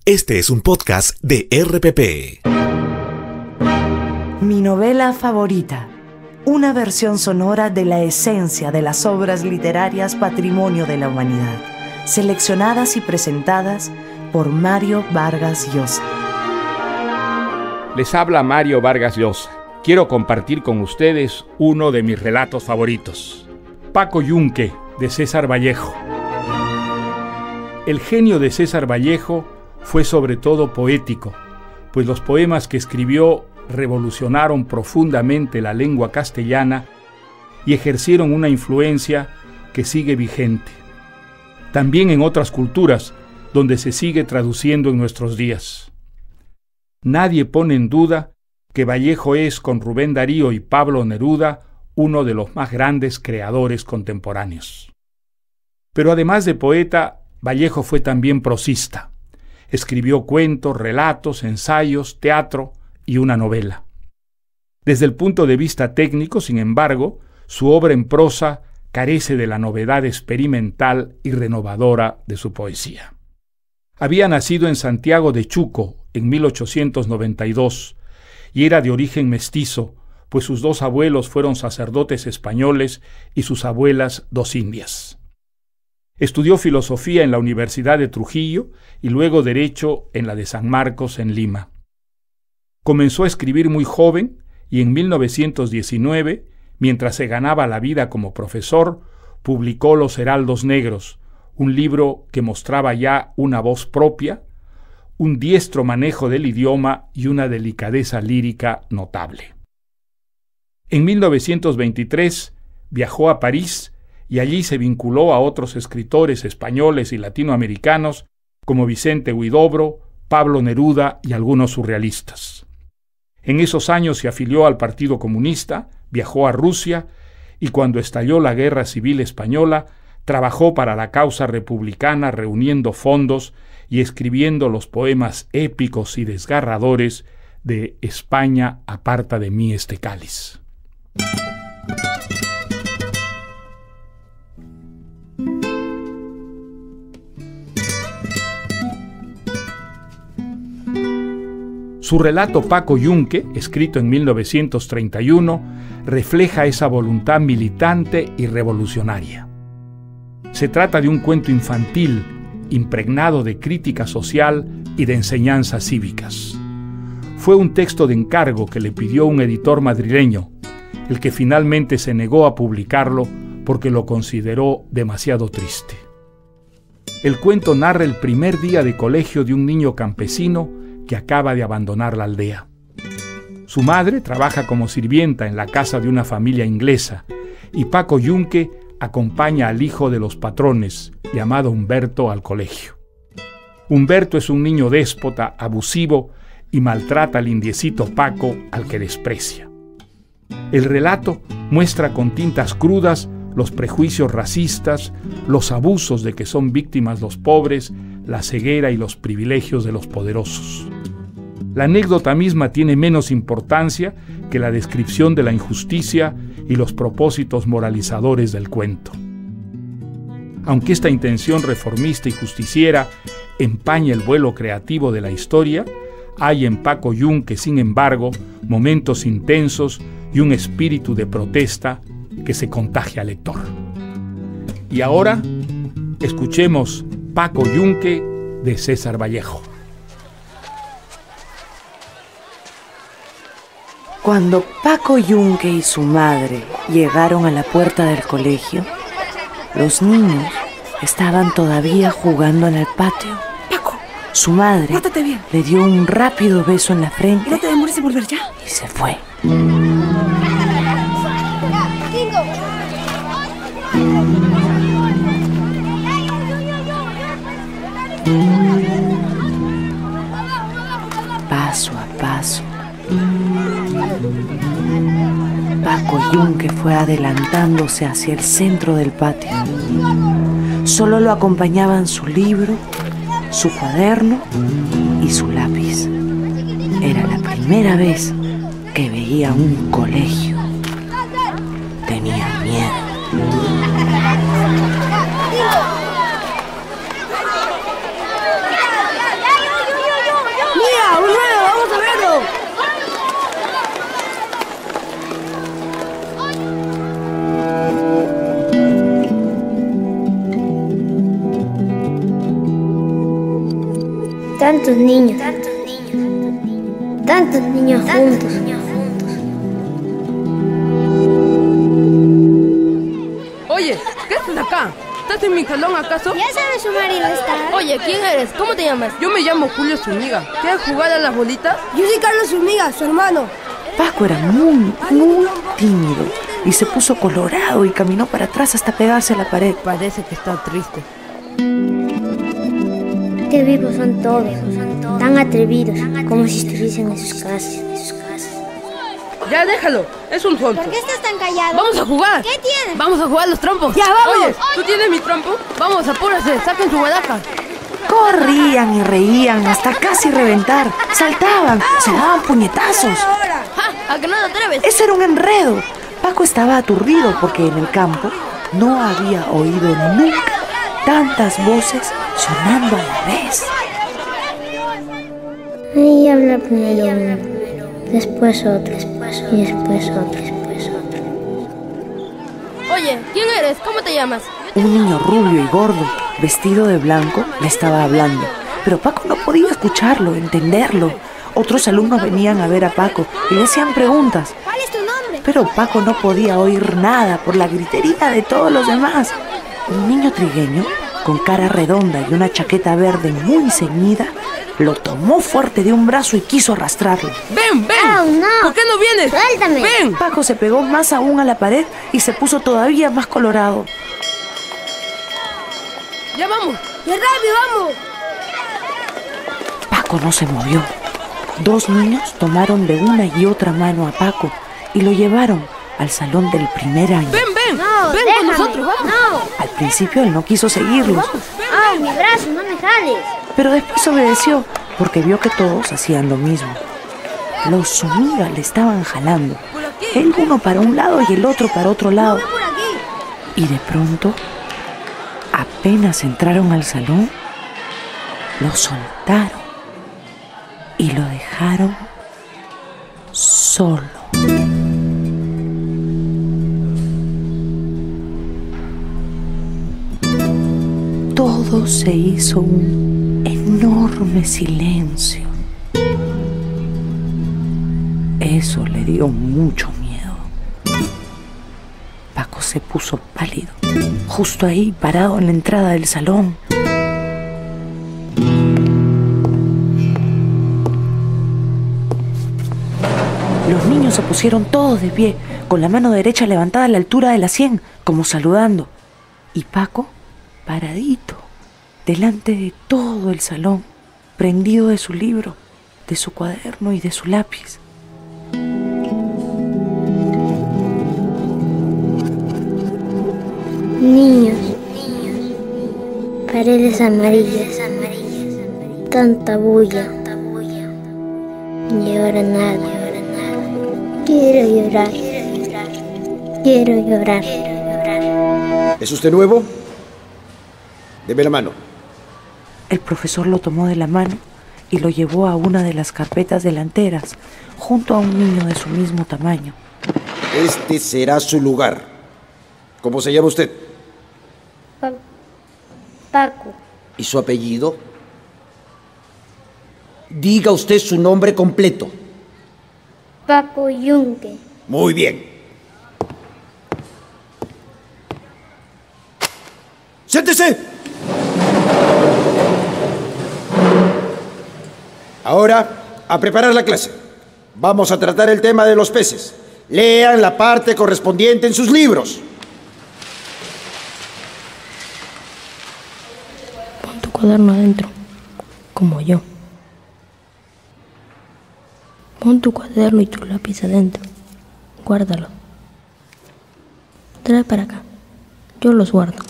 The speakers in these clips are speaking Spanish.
Este es un podcast de RPP. Mi novela favorita. Una versión sonora de la esencia de las obras literarias Patrimonio de la Humanidad, seleccionadas y presentadas por Mario Vargas Llosa. Les habla Mario Vargas Llosa. Quiero compartir con ustedes uno de mis relatos favoritos. Paco Yunque, de César Vallejo. El genio de César Vallejo fue sobre todo poético, pues los poemas que escribió revolucionaron profundamente la lengua castellana y ejercieron una influencia que sigue vigente. También en otras culturas, donde se sigue traduciendo en nuestros días. Nadie pone en duda que Vallejo es, con Rubén Darío y Pablo Neruda, uno de los más grandes creadores contemporáneos. Pero además de poeta, Vallejo fue también prosista. Escribió cuentos, relatos, ensayos, teatro y una novela. Desde el punto de vista técnico, sin embargo, su obra en prosa carece de la novedad experimental y renovadora de su poesía. Había nacido en Santiago de Chuco en 1892 y era de origen mestizo, pues sus dos abuelos fueron sacerdotes españoles y sus abuelas dos indias. Estudió filosofía en la Universidad de Trujillo y luego Derecho en la de San Marcos en Lima. Comenzó a escribir muy joven y en 1919, mientras se ganaba la vida como profesor, publicó Los Heraldos Negros, un libro que mostraba ya una voz propia, un diestro manejo del idioma y una delicadeza lírica notable. En 1923 viajó a París y allí se vinculó a otros escritores españoles y latinoamericanos como Vicente Huidobro, Pablo Neruda y algunos surrealistas. En esos años se afilió al Partido Comunista, viajó a Rusia y cuando estalló la Guerra Civil Española, trabajó para la causa republicana reuniendo fondos y escribiendo los poemas épicos y desgarradores de España, aparta de mí este cáliz. Su relato Paco Yunque, escrito en 1931, refleja esa voluntad militante y revolucionaria. Se trata de un cuento infantil, impregnado de crítica social y de enseñanzas cívicas. Fue un texto de encargo que le pidió un editor madrileño, el que finalmente se negó a publicarlo porque lo consideró demasiado triste. El cuento narra el primer día de colegio de un niño campesino que acaba de abandonar la aldea. Su madre trabaja como sirvienta en la casa de una familia inglesa y Paco Yunque acompaña al hijo de los patrones, llamado Humberto, al colegio. Humberto es un niño déspota, abusivo y maltrata al indiecito Paco, al que desprecia. El relato muestra con tintas crudas los prejuicios racistas, los abusos de que son víctimas los pobres, la ceguera y los privilegios de los poderosos. La anécdota misma tiene menos importancia que la descripción de la injusticia y los propósitos moralizadores del cuento. Aunque esta intención reformista y justiciera empaña el vuelo creativo de la historia, hay en Paco Yunque, sin embargo, momentos intensos y un espíritu de protesta que se contagia al lector. Y ahora, escuchemos Paco Yunque de César Vallejo. Cuando Paco Yunque y su madre llegaron a la puerta del colegio, los niños estaban todavía jugando en el patio. Paco, su madre pórtate bien. Le dio un rápido beso en la frente. No te demores en volver ya. Y se fue. Paso a paso, Paco Yunque fue adelantándose hacia el centro del patio. Solo lo acompañaban su libro, su cuaderno y su lápiz. Era la primera vez que veía un colegio. Tenía miedo. Tantos niños juntos. Oye, ¿qué haces acá? ¿Estás en mi salón acaso? ¿Ya sabes sumar y restar? Oye, ¿quién eres? ¿Cómo te llamas? Yo me llamo Julio Zúñiga. ¿Quieres jugar a las bolitas? Yo soy Carlos Zúñiga, su hermano. Paco era muy tímido y se puso colorado y caminó para atrás hasta pegarse a la pared. Parece que está triste. Qué vivos son todos, tan atrevidos, como si estuviesen en sus casas. Ya déjalo, es un tonto. ¿Por qué estás tan callado? ¡Vamos a jugar! ¿Qué tienes? ¡Vamos a jugar los trompos! ¡Ya, vamos! Oye, ¿tú tienes mi trompo? Vamos, apúrate, saquen su guadaca. Corrían y reían hasta casi reventar. Saltaban, se daban puñetazos. ¡Ja! ¿A que no te atreves? Ese era un enredo. Paco estaba aturdido porque en el campo no había oído nunca tantas voces sonando a la vez. Ahí habla primero uno, después otro, y después otro. Oye, ¿quién eres? ¿Cómo te llamas? Un niño rubio y gordo, vestido de blanco, le estaba hablando. Pero Paco no podía escucharlo, entenderlo. Otros alumnos venían a ver a Paco y le hacían preguntas. ¿Cuál es tu nombre? Pero Paco no podía oír nada por la gritería de todos los demás. Un niño trigueño, con cara redonda y una chaqueta verde muy ceñida, lo tomó fuerte de un brazo y quiso arrastrarlo. ¡Ven, ven! ¡Oh, no! ¿Por qué no vienes? ¡Suéltame! ¡Ven! Paco se pegó más aún a la pared y se puso todavía más colorado. ¡Ya vamos! ¡Ya rápido, vamos! Paco no se movió. Dos niños tomaron de una y otra mano a Paco y lo llevaron al salón del primer año. ¡Ven, ven! No, ¡Ven déjame. con nosotros, vamos! No, Al principio él no quiso seguirlos, ¡ay, mi brazo, no me jales! pero después obedeció porque vio que todos hacían lo mismo. Los Zúñiga le estaban jalando, ¡Por aquí! el uno para un lado y el otro para otro lado. ¡Por aquí! Y de pronto, apenas entraron al salón, lo soltaron y lo dejaron solo. Todo se hizo un enorme silencio. Eso le dio mucho miedo. Paco se puso pálido, justo ahí, parado en la entrada del salón. Los niños se pusieron todos de pie, con la mano derecha levantada a la altura de la sien, como saludando. Y Paco, paradito, delante de todo el salón, prendido de su libro, de su cuaderno y de su lápiz. Niños, paredes amarillas, tanta bulla, y ahora nada. Quiero llorar. ¿Es usted nuevo? Deme la mano. El profesor lo tomó de la mano y lo llevó a una de las carpetas delanteras, junto a un niño de su mismo tamaño. Este será su lugar. ¿Cómo se llama usted? Paco, ¿Y su apellido? Diga usted su nombre completo. Paco Yunque. Muy bien. ¡Siéntese! Ahora, a preparar la clase. Vamos a tratar el tema de los peces. Lean la parte correspondiente en sus libros. Pon tu cuaderno adentro, como yo. Pon tu cuaderno y tu lápiz adentro. Guárdalo. Trae para acá. Yo los guardo.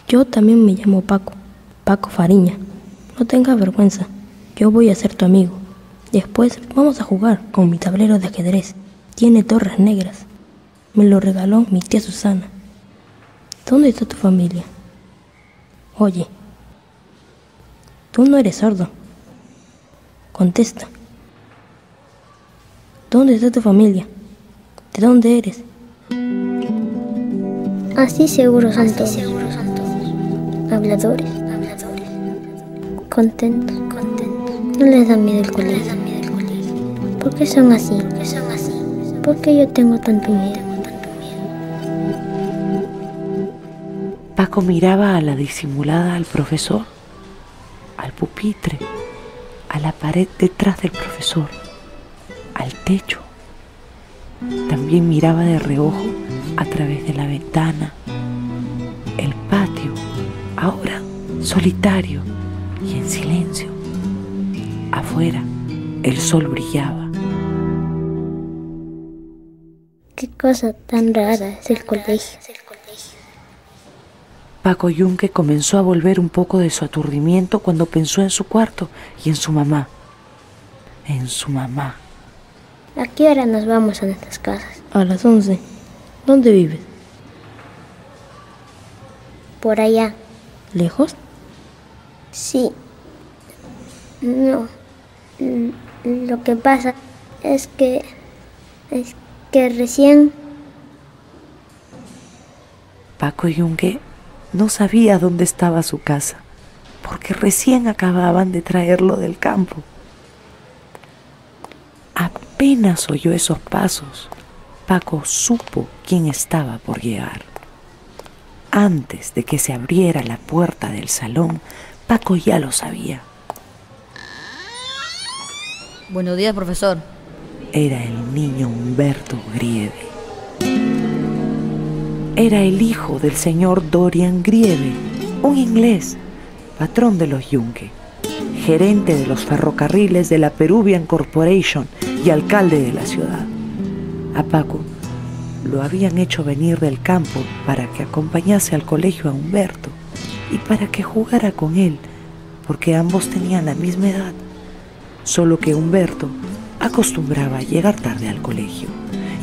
Yo también me llamo Paco. Paco Fariña. No tengas vergüenza. Yo voy a ser tu amigo. Después vamos a jugar con mi tablero de ajedrez. Tiene torres negras. Me lo regaló mi tía Susana. ¿Dónde está tu familia? Oye, tú no eres sordo. Contesta. ¿Dónde está tu familia? ¿De dónde eres? Así seguro son todos. Habladores. Contentos. No les da miedo el colegio. ¿Por qué son así? ¿Por qué yo tengo tanto miedo? Paco miraba a la disimulada al profesor, al pupitre, a la pared detrás del profesor, al techo. También miraba de reojo a través de la ventana, el patio, ahora solitario y en silencio. Afuera, el sol brillaba. Qué cosa tan rara es el colegio. Paco Yunque comenzó a volver un poco de su aturdimiento cuando pensó en su cuarto y en su mamá. En su mamá. ¿A qué hora nos vamos a nuestras casas? A las 11. ¿Dónde vives? Por allá. ¿Lejos? Sí. No. Lo que pasa es que recién... Paco Yunque no sabía dónde estaba su casa, porque recién acababan de traerlo del campo. Apenas oyó esos pasos, Paco supo quién estaba por llegar. Antes de que se abriera la puerta del salón, Paco ya lo sabía. Buenos días, profesor. Era el niño Humberto Grieve. Era el hijo del señor Dorian Grieve, un inglés, patrón de los Yunque, gerente de los ferrocarriles de la Peruvian Corporation y alcalde de la ciudad. A Paco lo habían hecho venir del campo para que acompañase al colegio a Humberto y para que jugara con él, porque ambos tenían la misma edad, solo que Humberto acostumbraba a llegar tarde al colegio.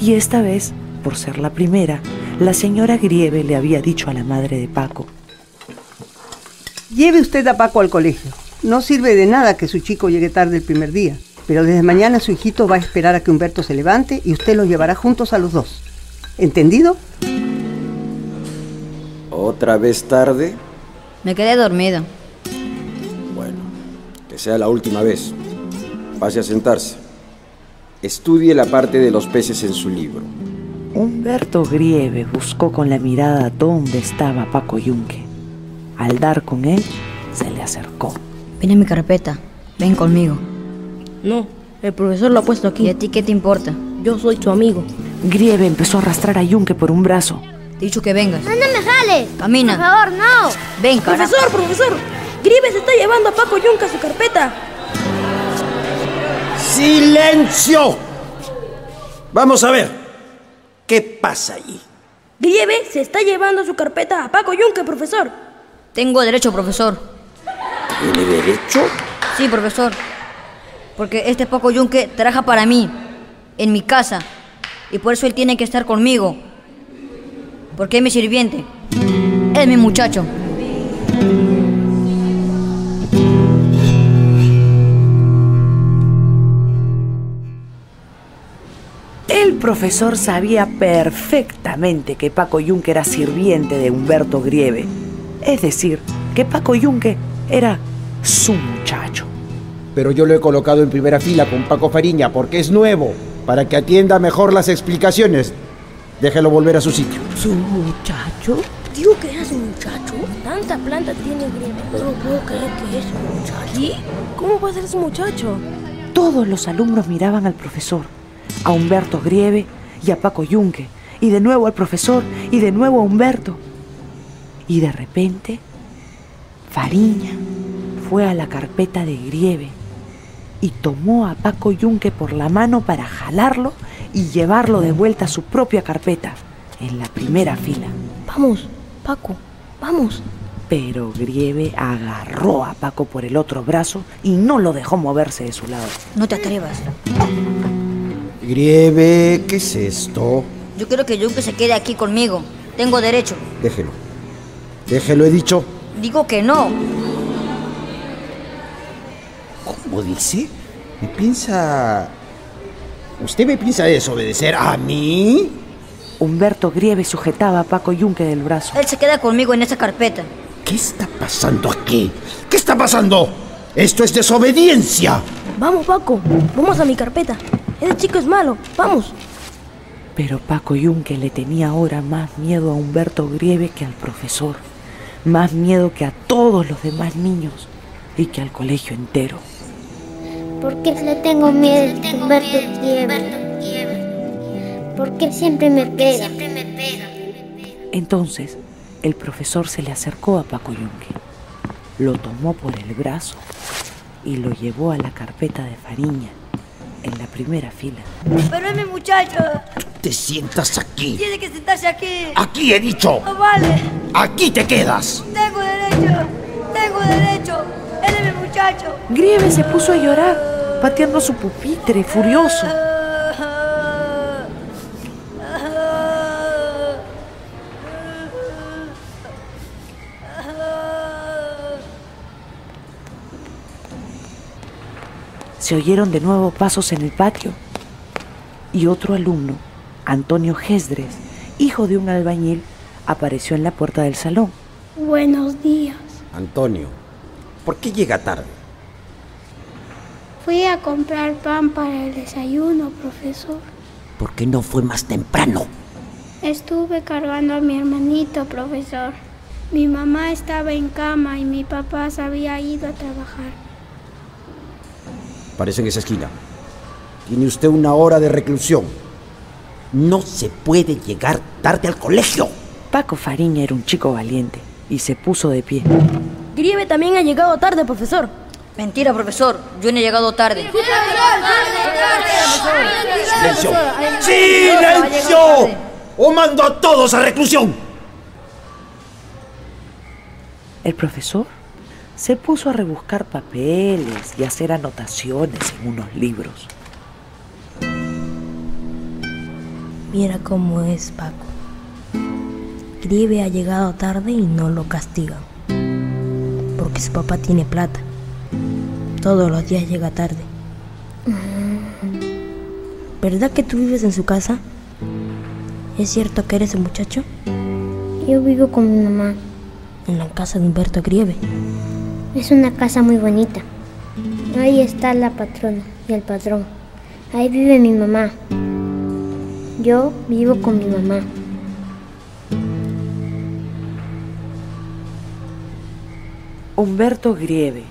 Y esta vez, por ser la primera, la señora Grieve le había dicho a la madre de Paco: lleve usted a Paco al colegio. No sirve de nada que su chico llegue tarde el primer día, pero desde mañana su hijito va a esperar a que Humberto se levante y usted los llevará juntos a los dos. ¿Entendido? ¿Otra vez tarde? Me quedé dormido. Bueno, que sea la última vez. Pase a sentarse. Estudie la parte de los peces en su libro. Humberto Grieve buscó con la mirada dónde estaba Paco Yunque. Al dar con él, se le acercó. Ven a mi carpeta. Ven conmigo. No, el profesor lo ha puesto aquí. ¿Y a ti qué te importa? Yo soy tu amigo. Grieve empezó a arrastrar a Yunque por un brazo. Te he dicho que vengas. ¡No me jales! Camina. Por favor, no. Ven, carajo. Profesor. Grieve se está llevando a Paco Yunque a su carpeta. ¡Silencio! Vamos a ver. ¿Qué pasa allí? Grieve se está llevando a su carpeta a Paco Yunque, profesor. Tengo derecho, profesor. ¿Tiene derecho? Sí, profesor. Porque este Paco Yunque trabaja para mí, en mi casa. Y por eso él tiene que estar conmigo. Porque es mi sirviente. Es mi muchacho. El profesor sabía perfectamente que Paco Yunque era sirviente de Humberto Grieve. Es decir, que Paco Yunque era su muchacho. Pero yo lo he colocado en primera fila con Paco Fariña porque es nuevo, para que atienda mejor las explicaciones. Déjelo volver a su sitio. ¿Su muchacho? Digo que era su muchacho. Tanta planta tiene Grieve. No puedo creer que es su muchacho. ¿Qué? ¿Cómo va a ser su muchacho? Todos los alumnos miraban al profesor, a Humberto Grieve y a Paco Yunque, y de nuevo al profesor, y de nuevo a Humberto. Y de repente, Fariña fue a la carpeta de Grieve y tomó a Paco Yunque por la mano para jalarlo y llevarlo de vuelta a su propia carpeta, en la primera fila. Vamos, Paco, vamos. Pero Grieve agarró a Paco por el otro brazo y no lo dejó moverse de su lado. No te atrevas. Grieve, ¿qué es esto? Yo quiero que Yunque se quede aquí conmigo. Tengo derecho. Déjelo. Déjelo, he dicho. Digo que no. ¿Cómo dice? ¿Usted me piensa desobedecer a mí? Humberto Grieve sujetaba a Paco Yunque del brazo. Él se queda conmigo en esa carpeta. ¿Qué está pasando aquí? ¿Qué está pasando? ¡Esto es desobediencia! Vamos, Paco, vamos a mi carpeta. Ese chico es malo, vamos. Pero Paco Yunque le tenía ahora más miedo a Humberto Grieve que al profesor. Más miedo que a todos los demás niños y que al colegio entero. ¿Por qué le tengo miedo a Humberto Grieve? ¿Por qué siempre me pega? Entonces, el profesor se le acercó a Paco Yunque, lo tomó por el brazo y lo llevó a la carpeta de Fariña, en la primera fila. Pero es mi muchacho. Te sientas aquí. Tiene que sentarse aquí. ¡Aquí he dicho! No vale. ¡Aquí te quedas! Tengo derecho. Tengo derecho. Él es mi muchacho. Grieve se puso a llorar, pateando su pupitre, furioso. Se oyeron de nuevo pasos en el patio y otro alumno, Antonio Gesdres, hijo de un albañil, apareció en la puerta del salón. Buenos días. Antonio, ¿por qué llega tarde? Fui a comprar pan para el desayuno, profesor. ¿Por qué no fue más temprano? Estuve cargando a mi hermanito, profesor. Mi mamá estaba en cama y mi papá se había ido a trabajar. Parece en esa esquina. Tiene usted 1 hora de reclusión. No se puede llegar tarde al colegio. Paco Fariña era un chico valiente y se puso de pie. Grieve también ha llegado tarde, profesor. Mentira, profesor. Yo no he llegado tarde. ¡Silencio! ¡Silencio! ¡O mando a todos a reclusión! El profesor se puso a rebuscar papeles y a hacer anotaciones en unos libros. Mira cómo es, Paco. Grieve ha llegado tarde y no lo castigan. Porque su papá tiene plata. Todos los días llega tarde. ¿Verdad que tú vives en su casa? ¿Es cierto que eres un muchacho? Yo vivo con mi mamá. En la casa de Humberto Grieve. Es una casa muy bonita. Ahí está la patrona y el patrón. Ahí vive mi mamá. Yo vivo con mi mamá. Humberto Grieve,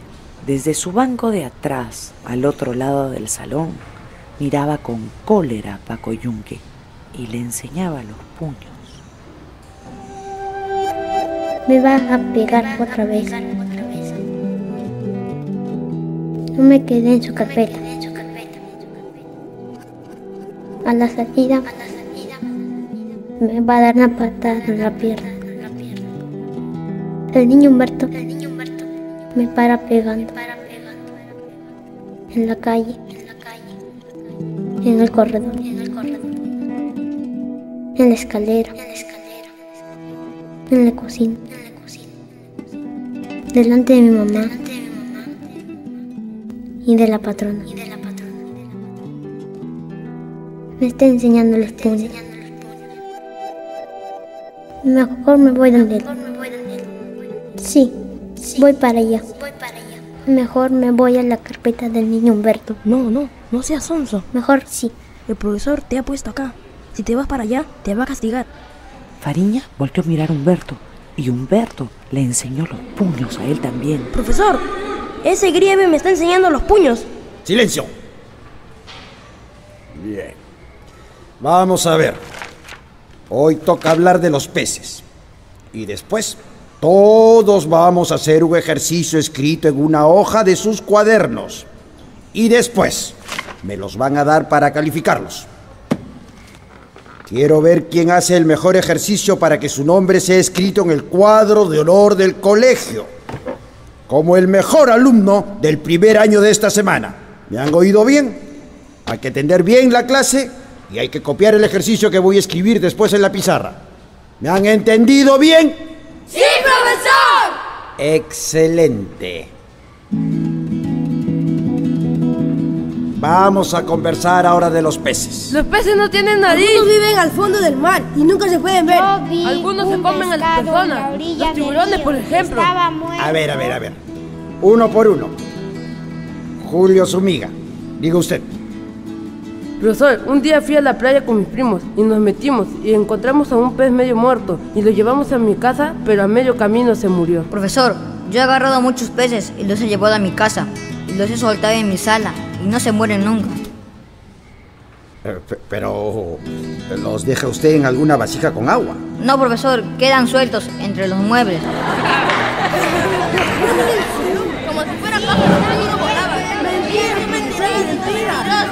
desde su banco de atrás, al otro lado del salón, miraba con cólera a Paco Yunque y le enseñaba los puños. Me va a pegar otra vez. No me quedé en su carpeta. A la salida me va a dar una patada en la pierna. El niño Humberto me para pegando. En la calle, en el corredor, en la escalera, en la cocina, delante de mi mamá y de la patrona. Me está enseñando los puños. Mejor me voy donde él. Sí, voy para allá. Mejor me voy a la carpeta del niño Humberto. No seas sonso. Mejor sí. El profesor te ha puesto acá. Si te vas para allá, te va a castigar. Fariña volteó a mirar a Humberto y Humberto le enseñó los puños a él también. Profesor, ese Grieve me está enseñando los puños. ¡Silencio! Bien. Vamos a ver. Hoy toca hablar de los peces. Y después, todos vamos a hacer un ejercicio escrito en una hoja de sus cuadernos. Y después, me los van a dar para calificarlos. Quiero ver quién hace el mejor ejercicio para que su nombre sea escrito en el cuadro de honor del colegio, como el mejor alumno del primer año de esta semana. ¿Me han oído bien? Hay que atender bien la clase y hay que copiar el ejercicio que voy a escribir después en la pizarra. ¿Me han entendido bien? ¡Sí, profesor! Excelente. Vamos a conversar ahora de los peces. Los peces no tienen nariz. Algunos viven al fondo del mar y nunca se pueden ver. Algunos se comen a las personas. Los tiburones, por ejemplo. A ver. Uno por uno. Julio Zúñiga, diga usted. Profesor, un día fui a la playa con mis primos y nos metimos y encontramos a un pez medio muerto y lo llevamos a mi casa, pero a medio camino se murió. Profesor, yo he agarrado muchos peces y los he llevado a mi casa y los he soltado en mi sala y no se mueren nunca. Pero ¿los deja usted en alguna vasija con agua? No, profesor, quedan sueltos entre los muebles. Como si fuera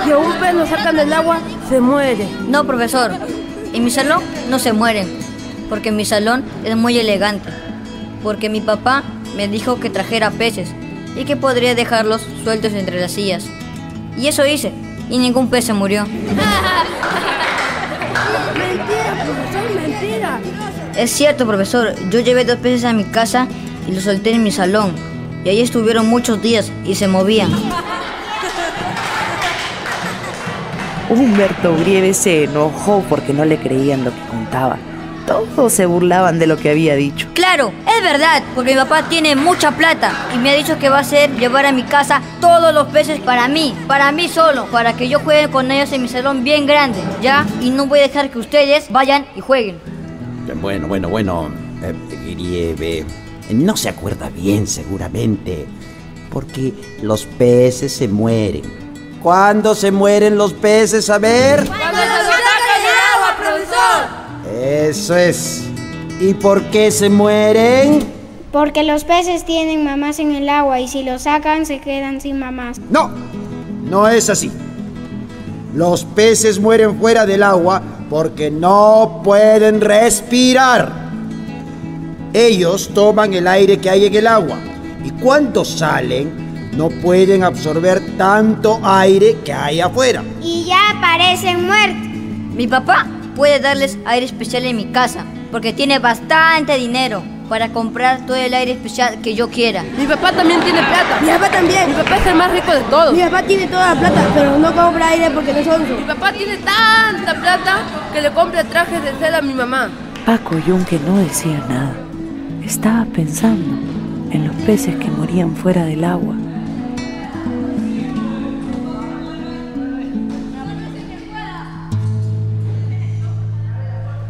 Si a un pez lo sacan del agua, se muere. No, profesor, en mi salón no se mueren, porque mi salón es muy elegante, porque mi papá me dijo que trajera peces y que podría dejarlos sueltos entre las sillas. Y eso hice, y ningún pez se murió. Mentira, profesor, mentira. Es cierto, profesor, yo llevé 2 peces a mi casa y los solté en mi salón, y ahí estuvieron muchos días y se movían. Humberto Grieve se enojó porque no le creían lo que contaba. Todos se burlaban de lo que había dicho. Claro, es verdad, porque mi papá tiene mucha plata y me ha dicho que va a hacer llevar a mi casa todos los peces para mí solo, para que yo juegue con ellos en mi salón bien grande, ¿ya? Y no voy a dejar que ustedes vayan y jueguen. Bueno, Grieve, no se acuerda bien seguramente, porque los peces se mueren. ¿Cuándo se mueren los peces? A ver. ¡Cuando se sacan del agua, profesor! Eso es. ¿Y por qué se mueren? Porque los peces tienen mamás en el agua y si los sacan se quedan sin mamás. No es así. Los peces mueren fuera del agua porque no pueden respirar. Ellos toman el aire que hay en el agua y cuando salen no pueden absorber tanto aire que hay afuera. Y ya aparecen muertos. Mi papá puede darles aire especial en mi casa, porque tiene bastante dinero para comprar todo el aire especial que yo quiera. Mi papá también tiene plata. Mi papá también. Mi papá es el más rico de todos. Mi papá tiene toda la plata, pero no compra aire porque no es onzo. Mi papá tiene tanta plata que le compra trajes de seda a mi mamá. Paco Yunque no decía nada. Estaba pensando en los peces que morían fuera del agua.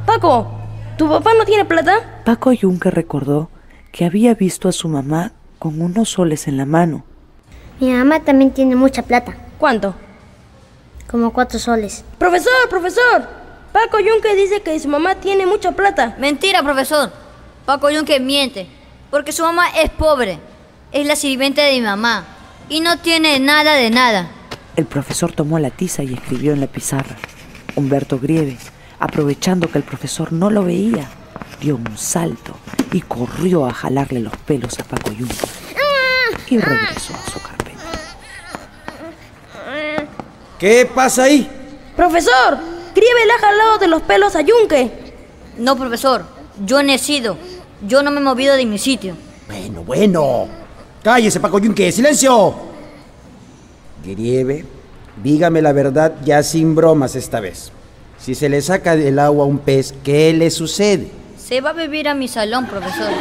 Paco, ¿tu papá no tiene plata? Paco Yunque recordó que había visto a su mamá con unos soles en la mano. Mi mamá también tiene mucha plata. ¿Cuánto? Como 4 soles. Profesor, Paco Yunque dice que su mamá tiene mucha plata. Mentira, profesor. Paco Yunque miente, porque su mamá es pobre. Es la sirvienta de mi mamá y no tiene nada de nada. El profesor tomó la tiza y escribió en la pizarra. Humberto Grieve, aprovechando que el profesor no lo veía, dio un salto y corrió a jalarle los pelos a Paco Yunque y regresó a su carpeta. ¿Qué pasa ahí? Profesor, Grieve le ha jalado de los pelos a Yunque. No, profesor, yo no he sido. Yo no me he movido de mi sitio. Bueno. Cállese, Paco Yunque, silencio. Grieve, dígame la verdad ya sin bromas esta vez. Si se le saca del agua un pez, ¿qué le sucede? Se va a vivir a mi salón, profesor.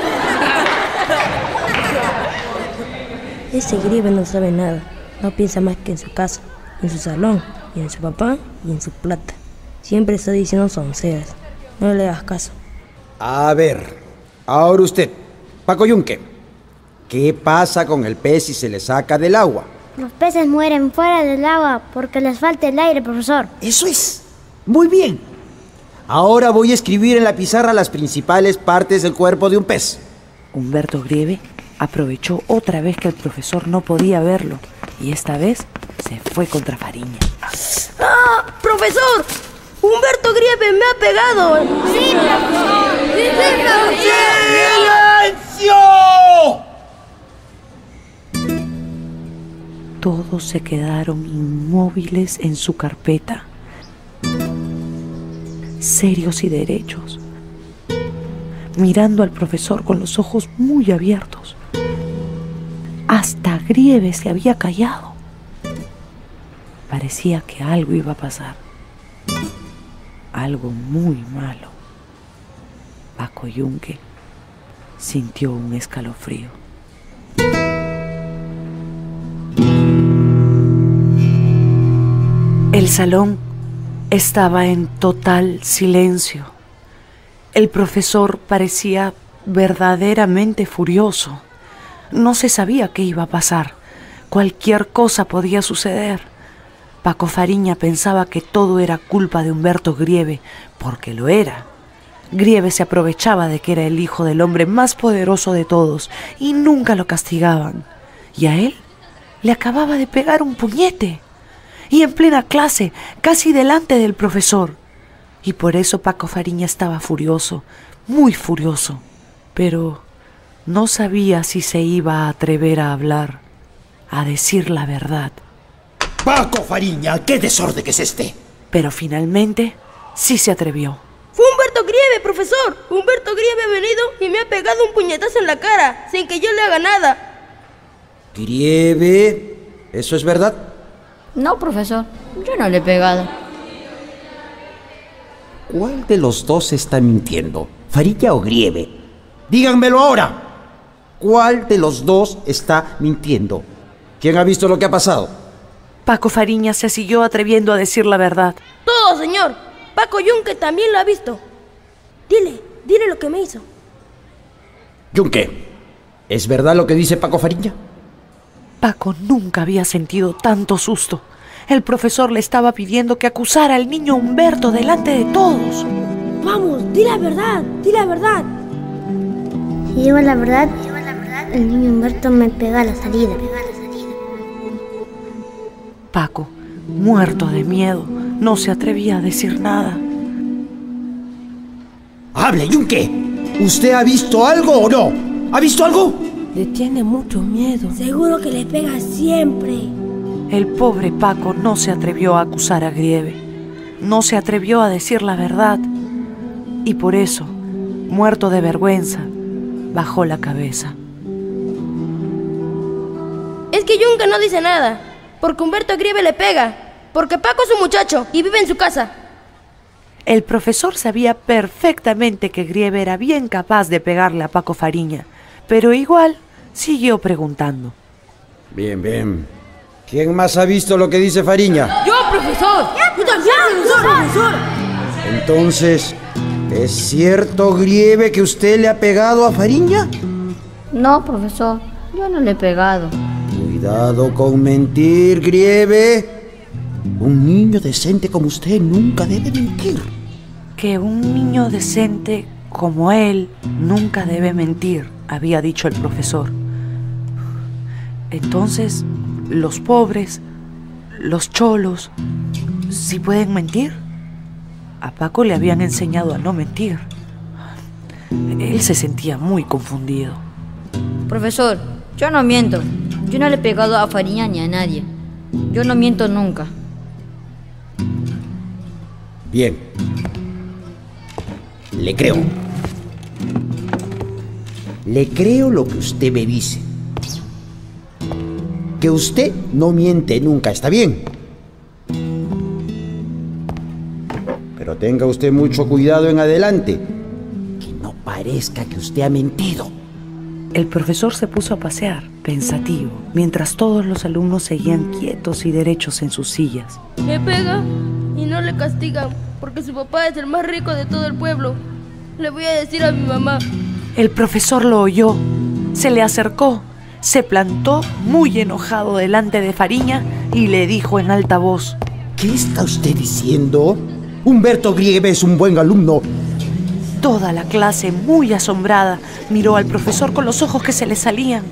Ese Grieve no sabe nada. No piensa más que en su casa, en su salón, y en su papá y en su plata. Siempre está diciendo sonceras. No le hagas caso. A ver, ahora usted, Paco Yunque, ¿qué pasa con el pez si se le saca del agua? Los peces mueren fuera del agua porque les falta el aire, profesor. Eso es. Muy bien. Ahora voy a escribir en la pizarra las principales partes del cuerpo de un pez. Humberto Grieve aprovechó otra vez que el profesor no podía verlo y esta vez se fue contra Fariña. ¡Ah! ¡Profesor! ¡Humberto Grieve me ha pegado! ¡Sí, profesor! ¡Silencio! Todos se quedaron inmóviles en su carpeta, serios y derechos, mirando al profesor con los ojos muy abiertos. Hasta Grieve se había callado. Parecía que algo iba a pasar. Algo muy malo. Paco Yunque sintió un escalofrío. salón estaba en total silencio. El profesor parecía verdaderamente furioso. No se sabía qué iba a pasar. Cualquier cosa podía suceder. Paco Fariña pensaba que todo era culpa de Humberto Grieve, porque lo era. Grieve se aprovechaba de que era el hijo del hombre más poderoso de todos y nunca lo castigaban. Y a él le acababa de pegar un puñete. Y en plena clase, casi delante del profesor. Y por eso Paco Fariña estaba furioso, muy furioso. Pero no sabía si se iba a atrever a hablar, a decir la verdad. ¡Paco Fariña! ¡Qué desorden que es este! Pero finalmente sí se atrevió. Fue Humberto Grieve, profesor. Humberto Grieve ha venido y me ha pegado un puñetazo en la cara, sin que yo le haga nada. Grieve, ¿eso es verdad? No, profesor, yo no le he pegado. ¿Cuál de los dos está mintiendo? ¿Fariña o Grieve? Díganmelo ahora. ¿Cuál de los dos está mintiendo? ¿Quién ha visto lo que ha pasado? Paco Fariña se siguió atreviendo a decir la verdad. Todo, señor. Paco Yunque también lo ha visto. Dile lo que me hizo. Yunque, ¿es verdad lo que dice Paco Fariña? Paco nunca había sentido tanto susto. El profesor le estaba pidiendo que acusara al niño Humberto delante de todos. Vamos, di la verdad, di la verdad. Si digo la verdad, el niño Humberto me pega a la salida. Paco, muerto de miedo, no se atrevía a decir nada. ¡Hable, Yunque! ¿Usted ha visto algo o no? ¿Ha visto algo? Le tiene mucho miedo. Seguro que le pega siempre. El pobre Paco no se atrevió a acusar a Grieve. No se atrevió a decir la verdad. Y por eso, muerto de vergüenza, bajó la cabeza. Es que Yunque no dice nada, porque Humberto Grieve le pega, porque Paco es un muchacho y vive en su casa. El profesor sabía perfectamente que Grieve era bien capaz de pegarle a Paco Fariña, pero igual siguió preguntando. Bien, bien. ¿Quién más ha visto lo que dice Fariña? ¡Yo, profesor! ¡Yo también, profesor! Entonces, ¿es cierto, Grieve, que usted le ha pegado a Fariña? No, profesor, yo no le he pegado. Cuidado con mentir, Grieve. Un niño decente como usted nunca debe mentir. Que un niño decente como él nunca debe mentir, había dicho el profesor. Entonces, los pobres, los cholos, ¿sí pueden mentir? A Paco le habían enseñado a no mentir. Él se sentía muy confundido. Profesor, yo no miento. Yo no le he pegado a Fariña ni a nadie. Yo no miento nunca. Bien. Le creo. Le creo lo que usted me dice. Que usted no miente nunca, ¿está bien? Pero tenga usted mucho cuidado en adelante. Que no parezca que usted ha mentido. El profesor se puso a pasear, pensativo, mientras todos los alumnos seguían quietos y derechos en sus sillas. Le pega y no le castigan, porque su papá es el más rico de todo el pueblo. Le voy a decir a mi mamá. El profesor lo oyó, se le acercó, se plantó muy enojado delante de Fariña y le dijo en alta voz: ¿Qué está usted diciendo? Humberto Grieve es un buen alumno. Toda la clase, muy asombrada, miró al profesor con los ojos que se le salían,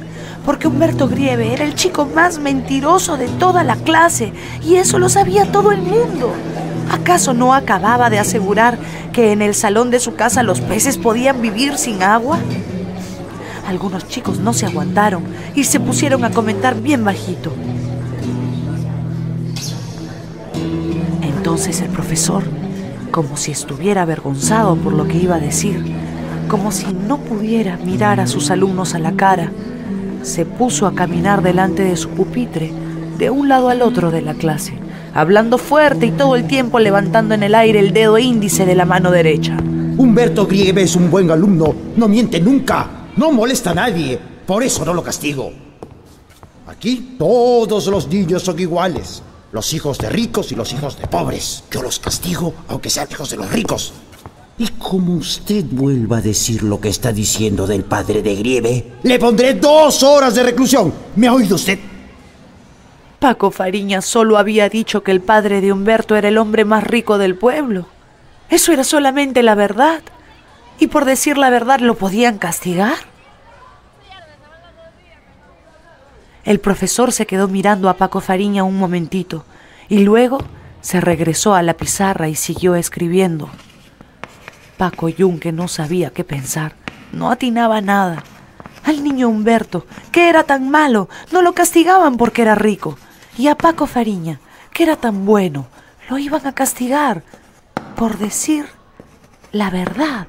porque Humberto Grieve era el chico más mentiroso de toda la clase, y eso lo sabía todo el mundo. ¿Acaso no acababa de asegurar que en el salón de su casa los peces podían vivir sin agua? Algunos chicos no se aguantaron y se pusieron a comentar bien bajito. Entonces el profesor, como si estuviera avergonzado por lo que iba a decir, como si no pudiera mirar a sus alumnos a la cara, se puso a caminar delante de su pupitre, de un lado al otro de la clase, hablando fuerte y todo el tiempo levantando en el aire el dedo índice de la mano derecha. Humberto Grieve es un buen alumno, no miente nunca, no molesta a nadie, por eso no lo castigo. Aquí todos los niños son iguales. Los hijos de ricos y los hijos de pobres. Yo los castigo, aunque sean hijos de los ricos. Y como usted vuelva a decir lo que está diciendo del padre de Grieve, le pondré 2 horas de reclusión. ¿Me ha oído usted? Paco Fariña solo había dicho que el padre de Humberto era el hombre más rico del pueblo. Eso era solamente la verdad. Y por decir la verdad lo podían castigar. El profesor se quedó mirando a Paco Fariña un momentito y luego se regresó a la pizarra y siguió escribiendo. Paco Yunque no sabía qué pensar, no atinaba nada. Al niño Humberto, que era tan malo, no lo castigaban porque era rico. Y a Paco Fariña, que era tan bueno, lo iban a castigar por decir la verdad.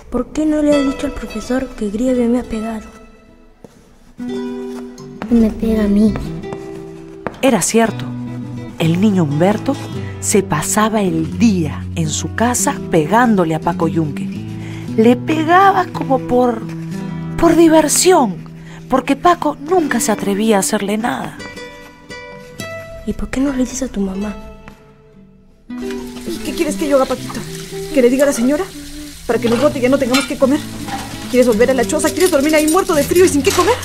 ¿Por qué no le has dicho al profesor que Grieve me ha pegado? Me pega a mí. Era cierto. El niño Humberto se pasaba el día en su casa pegándole a Paco Yunque. Le pegaba como por diversión, porque Paco nunca se atrevía a hacerle nada. ¿Y por qué no le dices a tu mamá? ¿Y qué quieres que yo haga, Paquito? ¿Que le diga a la señora? ¿Para que nos bote y ya no tengamos que comer? ¿Quieres volver a la choza? ¿Quieres dormir ahí muerto de frío y sin qué comer?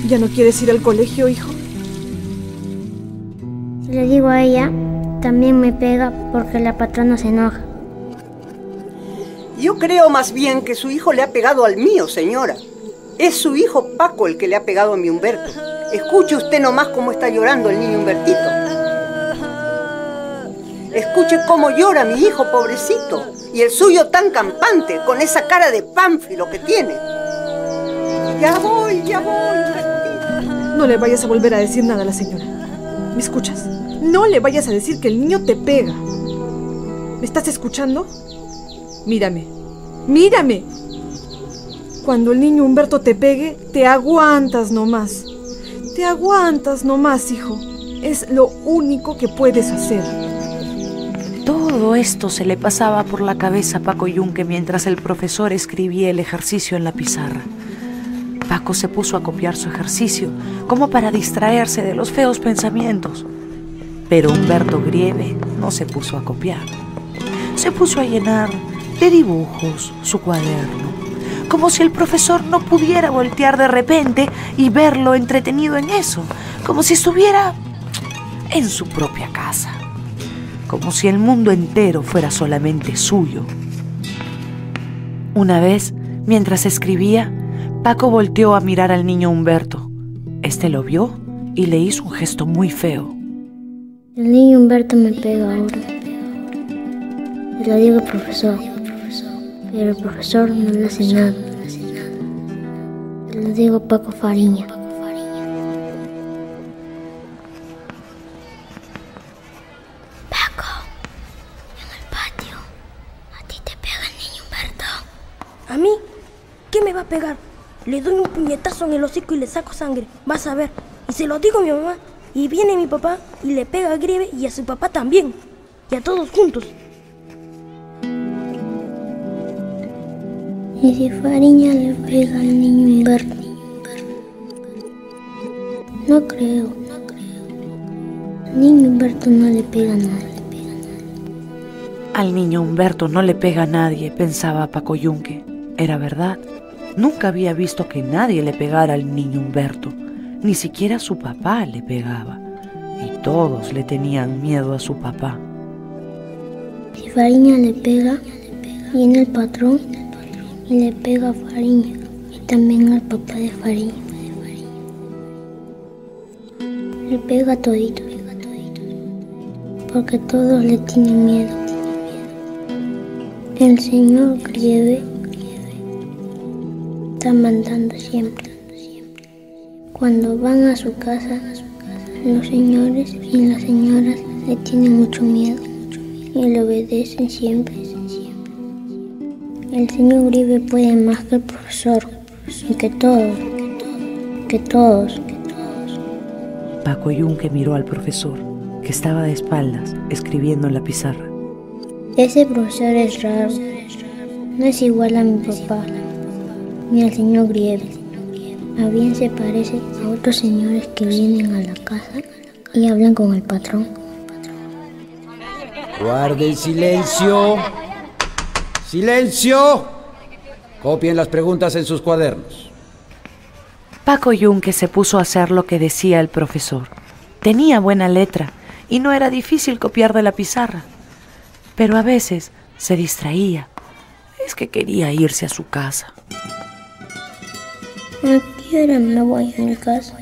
¿Ya no quieres ir al colegio, hijo? Si le digo a ella, también me pega porque la patrona se enoja. Yo creo más bien que su hijo le ha pegado al mío, señora. Es su hijo Paco el que le ha pegado a mi Humberto. Escuche usted nomás cómo está llorando el niño Humbertito. Escuche cómo llora mi hijo, pobrecito. Y el suyo tan campante, con esa cara de pánfilo que tiene. Ya voy, Humbertito. No le vayas a volver a decir nada a la señora. ¿Me escuchas? No le vayas a decir que el niño te pega. ¿Me estás escuchando? Mírame. ¡Mírame! Cuando el niño Humberto te pegue, te aguantas nomás. Te aguantas nomás, hijo. Es lo único que puedes hacer. Todo esto se le pasaba por la cabeza a Paco Yunque mientras el profesor escribía el ejercicio en la pizarra. Paco se puso a copiar su ejercicio, como para distraerse de los feos pensamientos. Pero Humberto Grieve no se puso a copiar. Se puso a llenar de dibujos su cuaderno, como si el profesor no pudiera voltear de repente y verlo entretenido en eso, como si estuviera en su propia casa, como si el mundo entero fuera solamente suyo. Una vez, mientras escribía, Paco volteó a mirar al niño Humberto. Este lo vio y le hizo un gesto muy feo. El niño Humberto me pega ahora. Se lo digo al profesor, pero el profesor no le hace nada. Se lo digo a Paco Fariña. Paco, en el patio, ¿a ti te pega el niño Humberto? ¿A mí? ¿Qué me va a pegar? Le doy un puñetazo en el hocico y le saco sangre. Vas a ver. Y se lo digo a mi mamá. Y viene mi papá y le pega a Grieve y a su papá también. Y a todos juntos. ¿Y si Fariña le pega al niño Humberto? No creo. Al niño Humberto no le pega a nadie. Al niño Humberto no le pega a nadie, pensaba Paco Yunque. Era verdad. Nunca había visto que nadie le pegara al niño Humberto. Ni siquiera su papá le pegaba. Y todos le tenían miedo a su papá. Si Fariña le pega, viene el patrón y le pega a Fariña. Y también al papá de Fariña. Le pega a todito. Porque todos le tienen miedo. El señor Grieve está mandando siempre. Cuando van a su casa, los señores y las señoras le tienen mucho miedo y le obedecen siempre. El señor Grieve puede más que el profesor y que todos. Paco Yunque miró al profesor, que estaba de espaldas, escribiendo en la pizarra. Ese profesor es raro. No es igual a mi papá, ni al señor Grieve. Más bien se parece a otros señores que vienen a la casa y hablan con el patrón. Guarden silencio. ¡Silencio! Copien las preguntas en sus cuadernos. Paco Yunque se puso a hacer lo que decía el profesor. Tenía buena letra y no era difícil copiar de la pizarra. Pero a veces se distraía. Es que quería irse a su casa. ¿A qué hora me voy a mi casa?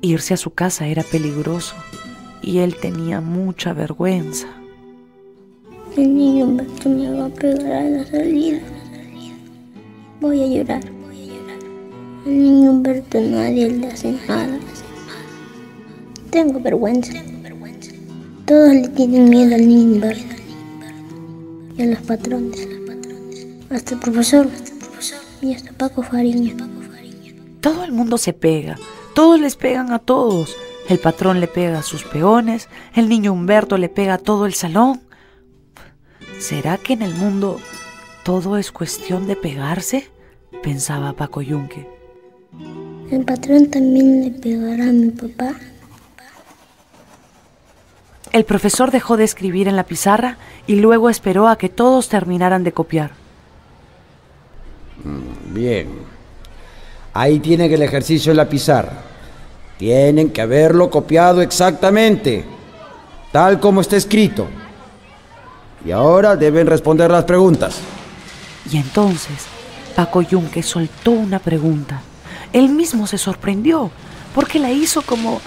Irse a su casa era peligroso y él tenía mucha vergüenza. El niño Humberto me va a pegar a la salida. Voy a llorar. Al niño Humberto nadie le hace nada. Tengo vergüenza. Todos le tienen miedo al niño Humberto y a los patrones. Hasta el profesor y hasta Paco Fariña. Todo el mundo se pega. Todos les pegan a todos. El patrón le pega a sus peones. El niño Humberto le pega a todo el salón. ¿Será que en el mundo todo es cuestión de pegarse? Pensaba Paco Yunque. ¿El patrón también le pegará a mi papá? El profesor dejó de escribir en la pizarra y luego esperó a que todos terminaran de copiar. Bien. Ahí tienen el ejercicio en la pizarra. Tienen que haberlo copiado exactamente, tal como está escrito. Y ahora deben responder las preguntas. Y entonces Paco Yunque soltó una pregunta. Él mismo se sorprendió, porque la hizo como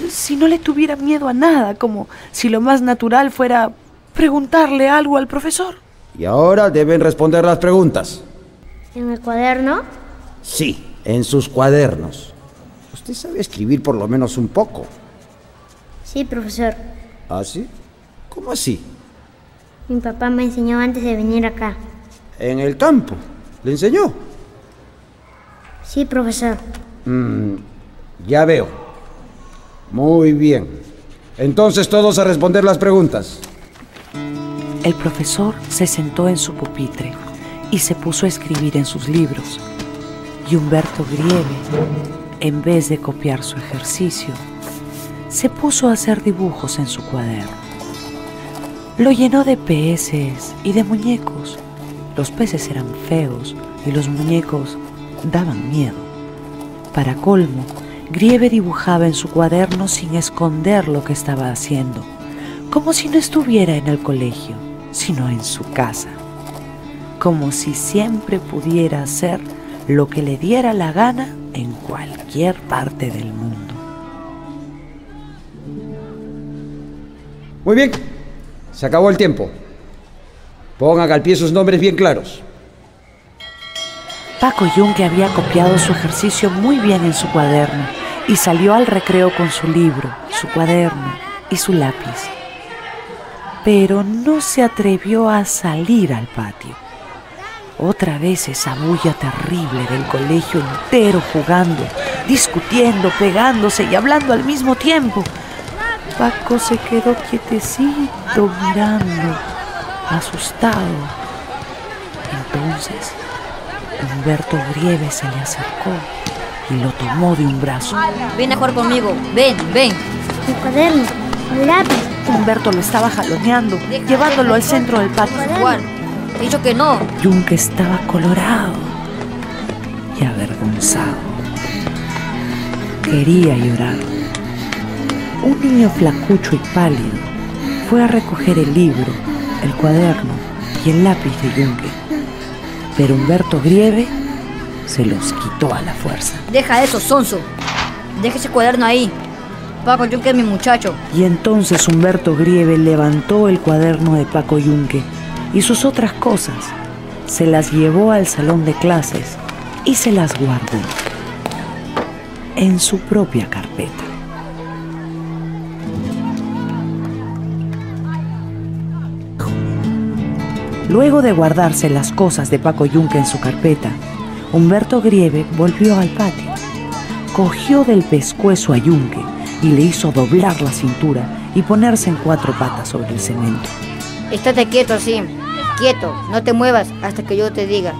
si no le tuviera miedo a nada, como si lo más natural fuera preguntarle algo al profesor. Y ahora deben responder las preguntas. ¿En el cuaderno? Sí, en sus cuadernos. Usted sabe escribir por lo menos un poco. Sí, profesor. ¿Ah, sí? ¿Cómo así? Mi papá me enseñó antes de venir acá. ¿En el campo? ¿Le enseñó? Sí, profesor. Ya veo. Muy bien. Entonces todos a responder las preguntas. El profesor se sentó en su pupitre y se puso a escribir en sus libros. Y Humberto Grieve, en vez de copiar su ejercicio, se puso a hacer dibujos en su cuaderno. Lo llenó de peces y de muñecos. Los peces eran feos y los muñecos daban miedo. Para colmo, Grieve dibujaba en su cuaderno sin esconder lo que estaba haciendo, como si no estuviera en el colegio, sino en su casa. Como si siempre pudiera hacer lo que le diera la gana en cualquier parte del mundo. Muy bien. Se acabó el tiempo. Pongan al pie sus nombres bien claros. Paco Yunque había copiado su ejercicio muy bien en su cuaderno y salió al recreo con su libro, su cuaderno y su lápiz. Pero no se atrevió a salir al patio. Otra vez esa bulla terrible del colegio entero jugando, discutiendo, pegándose y hablando al mismo tiempo. Paco se quedó quietecito mirando, asustado. Entonces Humberto Grieve se le acercó y lo tomó de un brazo. Ven a jugar conmigo, ven. Mi cuaderno, mi lápiz. Humberto lo estaba jaloneando, llevándolo al centro del patio. Juan, te he dicho que no. Yunque estaba colorado y avergonzado. Quería llorar. Un niño flacucho y pálido fue a recoger el libro, el cuaderno y el lápiz de Yunque. Pero Humberto Grieve se los quitó a la fuerza. Deja eso, sonso. Deja ese cuaderno ahí. Paco Yunque es mi muchacho. Y entonces Humberto Grieve levantó el cuaderno de Paco Yunque y sus otras cosas. Se las llevó al salón de clases y se las guardó en su propia carpeta. Luego de guardarse las cosas de Paco Yunque en su carpeta, Humberto Grieve volvió al patio. Cogió del pescuezo a Yunque y le hizo doblar la cintura y ponerse en 4 patas sobre el cemento. Estate quieto así, quieto, no te muevas hasta que yo te diga.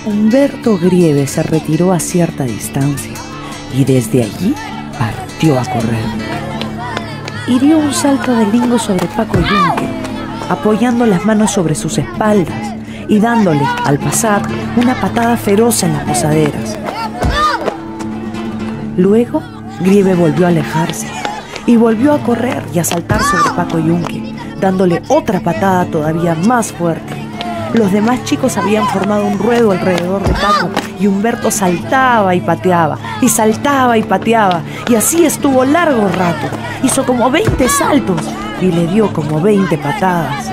Humberto Grieve se retiró a cierta distancia y desde allí partió a correr. Y dio un salto de lingo sobre Paco Yunque, apoyando las manos sobre sus espaldas y dándole, al pasar, una patada feroz en las posaderas. Luego, Grieve volvió a alejarse y volvió a correr y a saltar sobre Paco Yunque, dándole otra patada todavía más fuerte. Los demás chicos habían formado un ruedo alrededor de Paco y Humberto saltaba y pateaba, y saltaba y pateaba, y así estuvo largo rato. Hizo como 20 saltos y le dio como 20 patadas.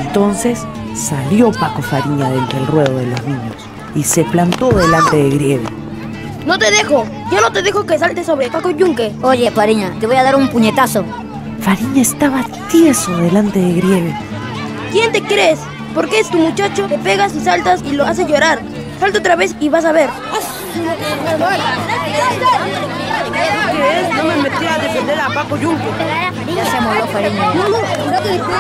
Entonces salió Paco Fariña de entre el ruedo de los niños y se plantó delante de Grieve. ¡No te dejo! ¡Yo no te dejo que saltes sobre Paco Yunque! Oye, Fariña, te voy a dar un puñetazo. Fariña estaba tieso delante de Grieve. ¿Quién te crees? ¿Por qué es tu muchacho? Te pegas y saltas y lo haces llorar. Salta otra vez y vas a ver. ¿Qué es? No me metí a defender a Paco Yunque. Ya se murió Fariña.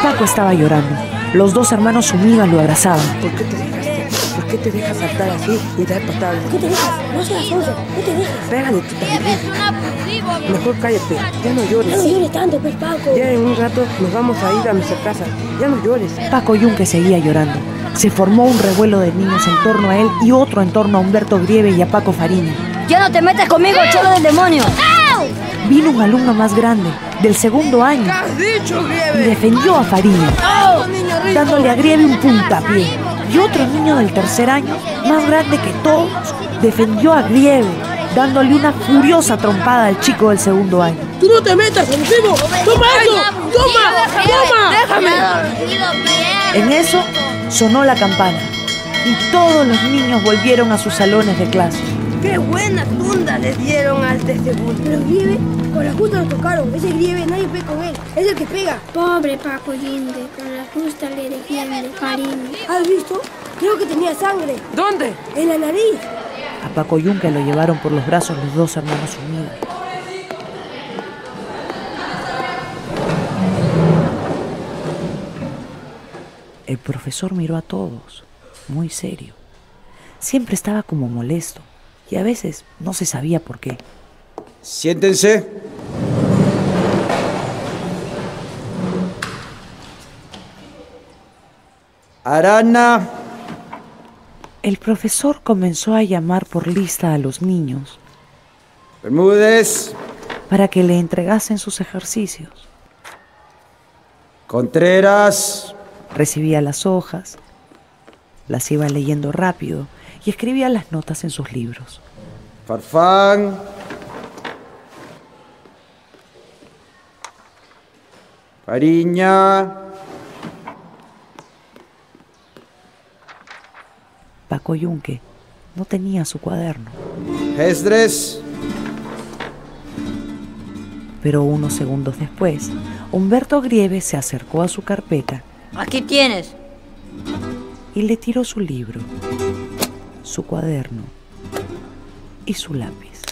Paco estaba llorando. Los dos hermanos sumidos lo abrazaban. ¿Por qué te dejaste? ¿Por qué te dejas saltar así y dar patadas? ¿Qué te dejas? No seas sonso. ¿Qué te dejas? Pégale tú también. Mejor cállate. Ya no llores. Ya no llores tanto, pues, Paco. Ya en un rato nos vamos a ir a nuestra casa. Ya no llores. Paco Yunque seguía llorando. Se formó un revuelo de niños en torno a él y otro en torno a Humberto Grieve y a Paco Fariña. ¡Ya no te metas conmigo, cholo del demonio! Vino un alumno más grande, del segundo año, ¿Qué has dicho, y Grieve? defendió a Fariña, dándole a Grieve un puntapié. Y otro niño del tercer año, más grande que todos, defendió a Grieve, dándole una furiosa trompada al chico del segundo año. ¡Tú no te metas, encima! ¡Toma eso! ¡Toma! ¡Toma! ¡Déjame! En eso sonó la campana y todos los niños volvieron a sus salones de clase. ¡Qué buena tunda le dieron al de segundo! Pero Grieve, con la justa lo tocaron. Ese Grieve nadie pega con él. Es el que pega. Pobre Paco Yunque, con la justa le defiende Fariña. ¿Has visto? Creo que tenía sangre. ¿Dónde? En la nariz. A Paco Yunque lo llevaron por los brazos los dos hermanos unidos. El profesor miró a todos, muy serio. Siempre estaba como molesto y a veces no se sabía por qué. Siéntense. Arana. El profesor comenzó a llamar por lista a los niños. Bermúdez. Para que le entregasen sus ejercicios. Contreras. Recibía las hojas, las iba leyendo rápido y escribía las notas en sus libros. Farfán. Fariña. Paco Yunque no tenía su cuaderno. Esdres. Pero unos segundos después, Humberto Grieve se acercó a su carpeta. Aquí tienes. Y le tiró su libro, su cuaderno y su lápiz.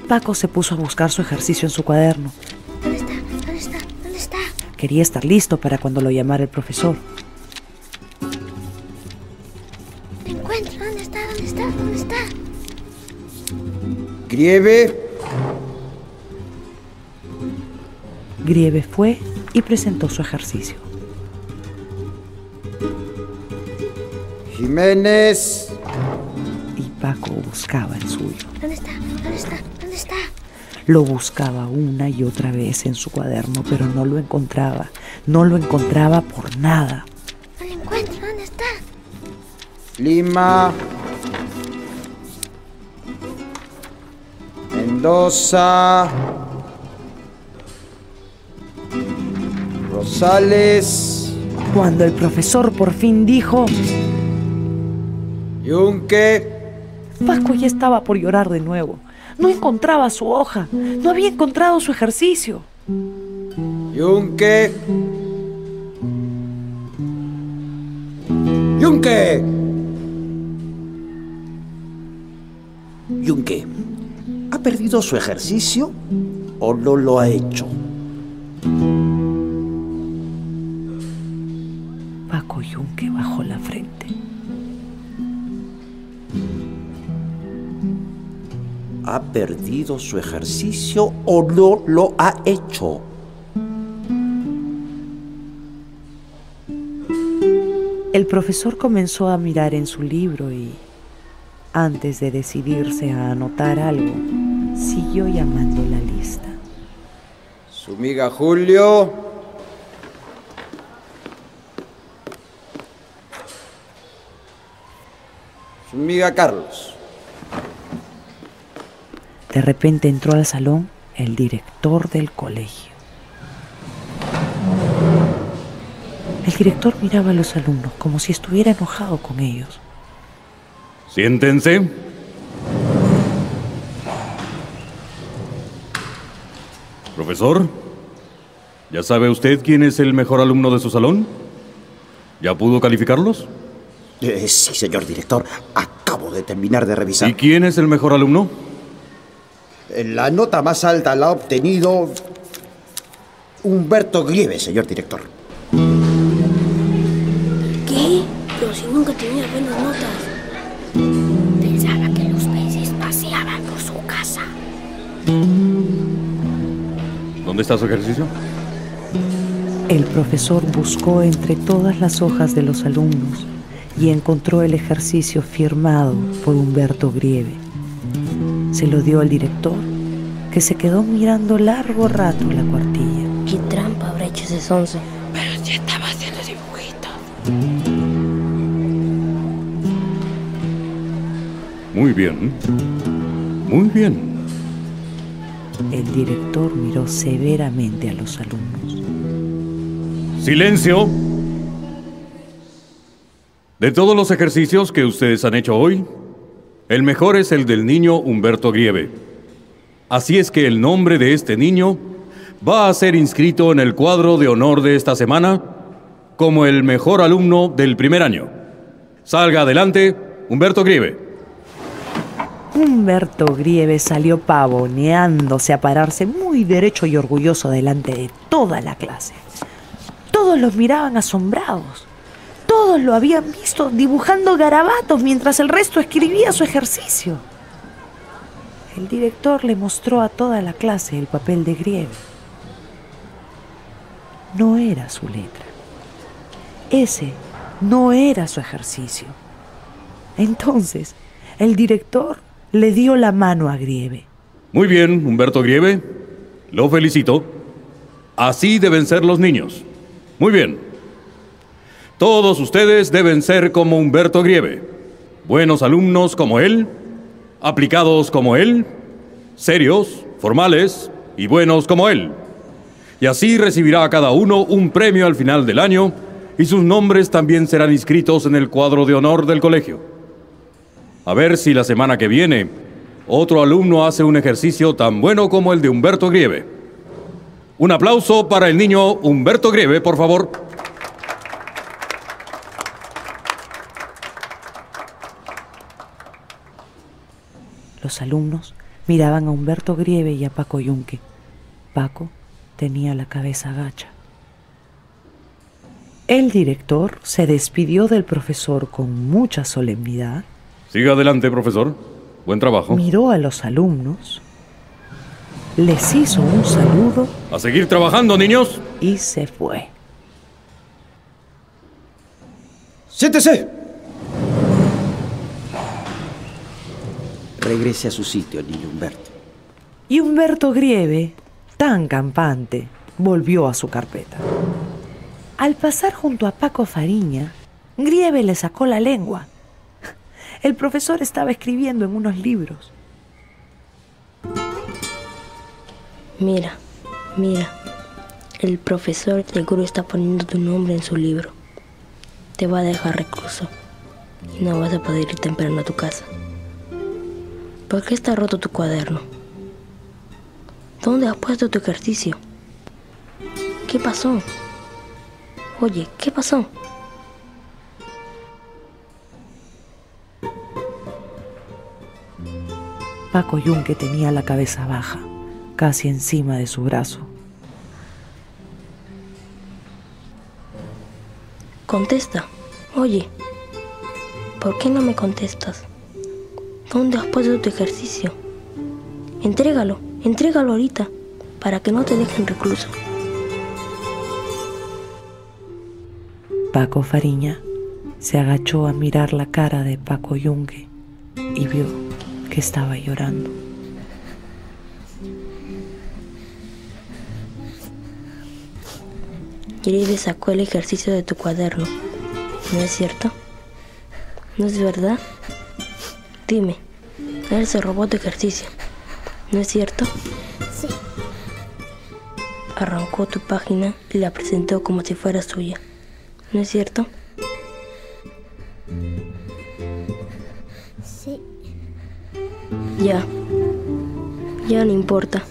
Paco se puso a buscar su ejercicio en su cuaderno. ¿Dónde está? ¿Dónde está? ¿Dónde está? Quería estar listo para cuando lo llamara el profesor. Te encuentro. ¿Dónde está? ¿Dónde está? ¿Dónde está? Grieve. Grieve fue y presentó su ejercicio. Jiménez. Y Paco buscaba el suyo. ¿Dónde está? ¿Dónde está? ¿Dónde está? Lo buscaba una y otra vez en su cuaderno, pero no lo encontraba. No lo encontraba por nada. No lo encuentro. ¿Dónde está? Lima. Mendoza. Rosales. Cuando el profesor por fin dijo... Yunque. Paco ya estaba por llorar de nuevo. No encontraba su hoja. No había encontrado su ejercicio. Yunque. Yunque. Yunque, ¿ha perdido su ejercicio o no lo ha hecho? Paco Yunque bajó la frente. ¿Ha perdido su ejercicio o no lo ha hecho? El profesor comenzó a mirar en su libro y, antes de decidirse a anotar algo, siguió llamando la lista. Zúñiga Julio. Zúñiga Carlos. De repente entró al salón el director del colegio. El director miraba a los alumnos como si estuviera enojado con ellos. Siéntense. Profesor, ¿ya sabe usted quién es el mejor alumno de su salón? ¿Ya pudo calificarlos? Sí, señor director. Acabo de terminar de revisar. ¿Y quién es el mejor alumno? La nota más alta la ha obtenido Humberto Grieve, señor director. ¿Qué? Pero si nunca tenía buenas notas. Pensaba que los peces paseaban por su casa. ¿Dónde está su ejercicio? El profesor buscó entre todas las hojas de los alumnos y encontró el ejercicio firmado por Humberto Grieve. Se lo dio al director, que se quedó mirando largo rato la cuartilla. ¿Qué trampa habrá hecho ese sonso? Pero ya estaba haciendo dibujitos. Muy bien. Muy bien. El director miró severamente a los alumnos. ¡Silencio! De todos los ejercicios que ustedes han hecho hoy, el mejor es el del niño Humberto Grieve. Así es que el nombre de este niño va a ser inscrito en el cuadro de honor de esta semana como el mejor alumno del primer año. Salga adelante, Humberto Grieve. Humberto Grieve salió pavoneándose a pararse muy derecho y orgulloso delante de toda la clase. Todos los miraban asombrados. Todos lo habían visto dibujando garabatos mientras el resto escribía su ejercicio. El director le mostró a toda la clase el papel de Grieve. No era su letra. Ese no era su ejercicio. Entonces, el director le dio la mano a Grieve. Muy bien, Humberto Grieve. Lo felicito. Así deben ser los niños. Muy bien. Todos ustedes deben ser como Humberto Grieve. Buenos alumnos como él, aplicados como él, serios, formales y buenos como él. Y así recibirá cada uno un premio al final del año y sus nombres también serán inscritos en el cuadro de honor del colegio. A ver si la semana que viene otro alumno hace un ejercicio tan bueno como el de Humberto Grieve. Un aplauso para el niño Humberto Grieve, por favor. Los alumnos miraban a Humberto Grieve y a Paco Yunque. Paco tenía la cabeza gacha. El director se despidió del profesor con mucha solemnidad. Siga adelante, profesor. Buen trabajo. Miró a los alumnos, les hizo un saludo. A seguir trabajando, niños. Y se fue. ¡Siéntese! Regrese a su sitio, niño Humberto. Y Humberto Grieve, tan campante, volvió a su carpeta. Al pasar junto a Paco Fariña, Grieve le sacó la lengua. El profesor estaba escribiendo en unos libros. Mira, el profesor seguro está poniendo tu nombre en su libro. Te va a dejar recluso y no vas a poder ir temprano a tu casa. ¿Por qué está roto tu cuaderno? ¿Dónde has puesto tu ejercicio? ¿Qué pasó? Oye, ¿qué pasó? Paco Yunque tenía la cabeza baja, casi encima de su brazo. Contesta. Oye, ¿por qué no me contestas? ¿Dónde has puesto tu ejercicio? Entrégalo ahorita, para que no te dejen recluso. Paco Fariña se agachó a mirar la cara de Paco Yunque y vio que estaba llorando. Grieve sacó el ejercicio de tu cuaderno, ¿no es cierto? ¿No es verdad? Dime, él se robó tu ejercicio, ¿no es cierto? Sí. Arrancó tu página y la presentó como si fuera suya, ¿no es cierto? Sí. Ya no importa.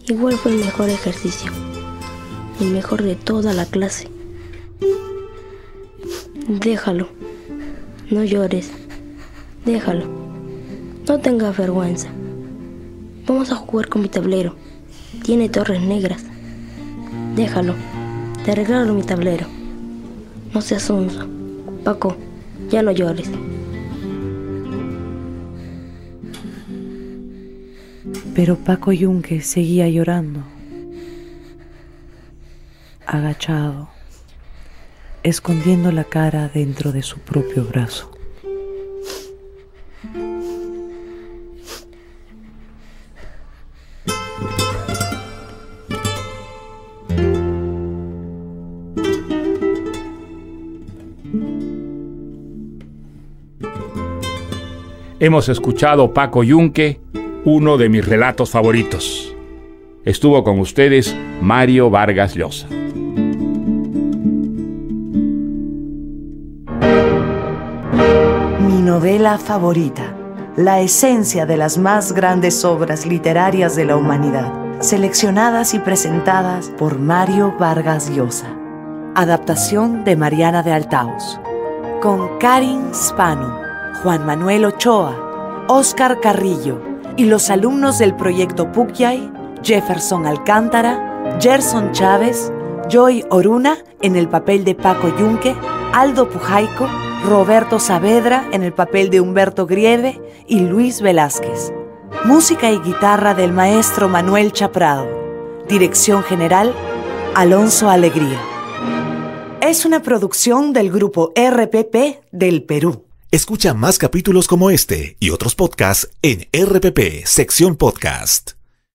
Igual fue el mejor ejercicio, el mejor de toda la clase. Déjalo, no llores, déjalo, no tengas vergüenza. Vamos a jugar con mi tablero, tiene torres negras. Déjalo, te regalo mi tablero. No seas sonso, Paco, ya no llores. Pero Paco Yunque seguía llorando, agachado, escondiendo la cara dentro de su propio brazo. Hemos escuchado Paco Yunque, uno de mis relatos favoritos. Estuvo con ustedes Mario Vargas Llosa. Mi novela favorita, la esencia de las más grandes obras literarias de la humanidad, seleccionadas y presentadas por Mario Vargas Llosa. Adaptación de Mariana de Altaos, con Karin Spano, Juan Manuel Ochoa, Óscar Carrillo y los alumnos del proyecto Pukyay, Jefferson Alcántara, Gerson Chávez, Joy Oruna en el papel de Paco Yunque, Aldo Pujaico, Roberto Saavedra en el papel de Humberto Grieve y Luis Velázquez. Música y guitarra del maestro Manuel Chaprado. Dirección general, Alonso Alegría. Es una producción del grupo RPP del Perú. Escucha más capítulos como este y otros podcasts en RPP Sección Podcast.